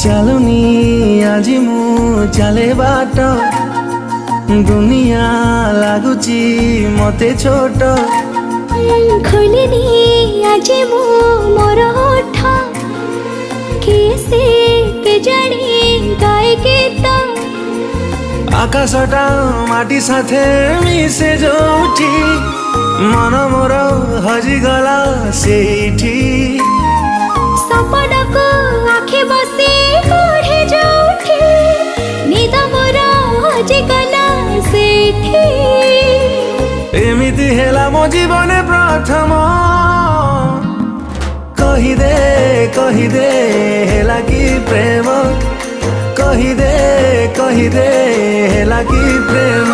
ଚାଲୁନି ଆଜି ମୁଁ ଚାଲେ ବାଟ ଦୁନିଆ ଲାଗୁଛି ମତେ ଛୋଟ ଖୋଲିନି ଆଜି ମୁଁ ମୋର ଓଠ କିଏ ସେ କେଜାଣି ଗାଏ ଗୀତ ଆକାଶଟା ମାଟି ସାଥେ ମିଶେ ଯୋଉଠି ମନ ମୋର ହଜିଗଲା ସେଇଠି ସପନକୁ ଆଖି ବସି ପଢ଼େ ଯୋଉଠି ନିଦ ମୋର ହଜିଗଲା ସେଇଠି ଏମିତି ହେଲା ମୋ ଜୀବନେ ପ୍ରଥମ କହିଦେ ହେଲା କି ପ୍ରେମ କହିଦେ ହେଲା କି ପ୍ରେମ।